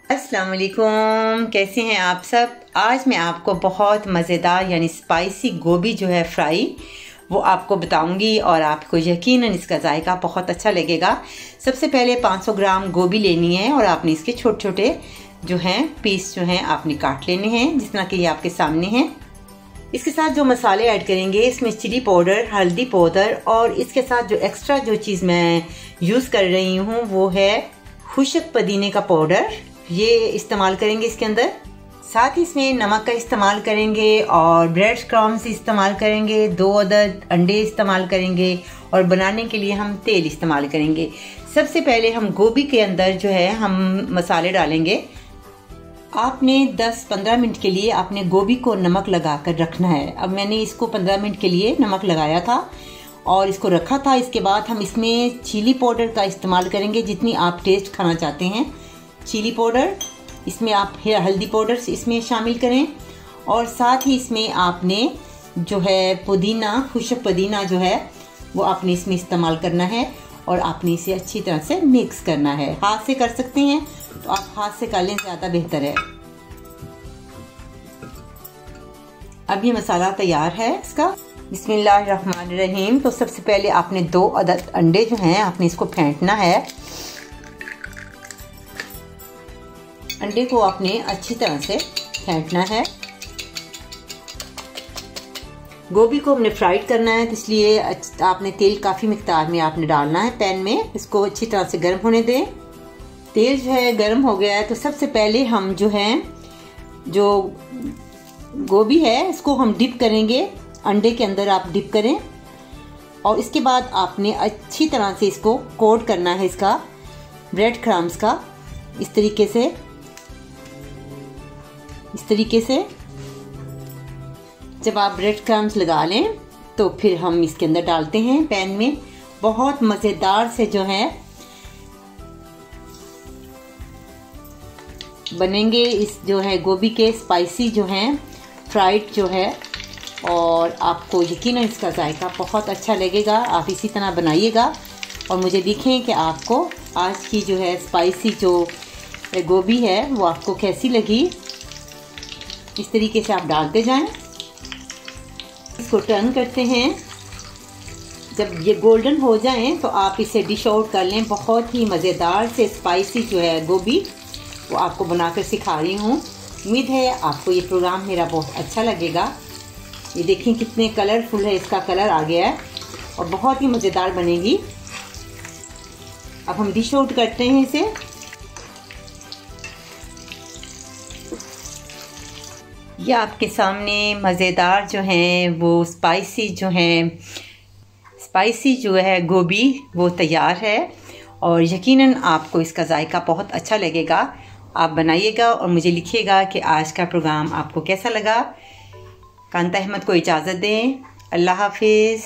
अस्सलाम वालेकुम, कैसे हैं आप सब। आज मैं आपको बहुत मज़ेदार यानी स्पाइसी गोभी जो है फ्राई वो आपको बताऊंगी और आपको यकीनन इसका जायका बहुत अच्छा लगेगा। सबसे पहले 500 ग्राम गोभी लेनी है और आपने इसके छोटे छोटे जो हैं पीस जो हैं आपने काट लेने हैं, जिस तरह के ये आपके सामने हैं। इसके साथ जो मसाले ऐड करेंगे, इसमें चिली पाउडर, हल्दी पाउडर और इसके साथ जो एक्स्ट्रा जो चीज़ मैं यूज़ कर रही हूँ वो है खुश्क पुदीने का पाउडर, ये इस्तेमाल करेंगे इसके अंदर। साथ ही इसमें नमक का इस्तेमाल करेंगे और ब्रेड क्रम्स इस्तेमाल करेंगे, 2 अदद अंडे इस्तेमाल करेंगे और बनाने के लिए हम तेल इस्तेमाल करेंगे। सबसे पहले हम गोभी के अंदर जो है हम मसाले डालेंगे। आपने 10-15 मिनट के लिए आपने गोभी को नमक लगा कर रखना है। अब मैंने इसको 15 मिनट के लिए नमक लगाया था और इसको रखा था। इसके बाद हम इसमें चिली पाउडर का इस्तेमाल करेंगे, जितनी आप टेस्ट खाना चाहते हैं। चिली पाउडर, इसमें आप हल्दी पाउडर इसमें शामिल करें और साथ ही इसमें आपने जो है पुदीना, खुश्क पुदीना जो है वो आपने इसमें इस्तेमाल करना है और आपने इसे अच्छी तरह से मिक्स करना है। हाथ से कर सकते हैं तो आप हाथ से कर लें, ज़्यादा बेहतर है। अब ये मसाला तैयार है इसका। बिस्मिल्लाहिर्रहमानिर्रहीम। तो सबसे पहले आपने 2 अदद अंडे जो हैं आपने इसको फेंटना है। अंडे को आपने अच्छी तरह से फेंटना है। गोभी को हमने फ्राइड करना है, तो इसलिए आपने तेल काफ़ी मिकदार में आपने डालना है पैन में। इसको अच्छी तरह से गर्म होने दें। तेल जो है गर्म हो गया है तो सबसे पहले हम जो हैं जो गोभी है इसको हम डिप करेंगे, अंडे के अंदर आप डिप करें और इसके बाद आपने अच्छी तरह से इसको कोट करना है, इसका ब्रेड क्रम्स का। इस तरीके से जब आप ब्रेड क्रम्स लगा लें तो फिर हम इसके अंदर डालते हैं पैन में। बहुत मज़ेदार से जो है बनेंगे इस जो है गोभी के स्पाइसी जो हैं फ्राइड जो है, और आपको यकीनन इसका जायका बहुत अच्छा लगेगा। आप इसी तरह बनाइएगा और मुझे दिखें कि आपको आज की जो है स्पाइसी जो गोभी है वो आपको कैसी लगी। इस तरीके से आप डालते जाएं, इसको टर्न करते हैं। जब ये गोल्डन हो जाएं तो आप इसे डिश आउट कर लें। बहुत ही मज़ेदार से स्पाइसी जो है गोभी वो आपको बनाकर सिखा रही हूँ। उम्मीद है आपको ये प्रोग्राम मेरा बहुत अच्छा लगेगा। ये देखें कितने कलरफुल है, इसका कलर आ गया है और बहुत ही मज़ेदार बनेगी। अब हम डिश आउट करते हैं इसे। ये आपके सामने मज़ेदार जो हैं वो स्पाइसी जो है गोभी वो तैयार है और यकीनन आपको इसका जायका बहुत अच्छा लगेगा। आप बनाइएगा और मुझे लिखिएगा कि आज का प्रोग्राम आपको कैसा लगा। कांता अहमद को इजाज़त दें। अल्लाह हाफिज़।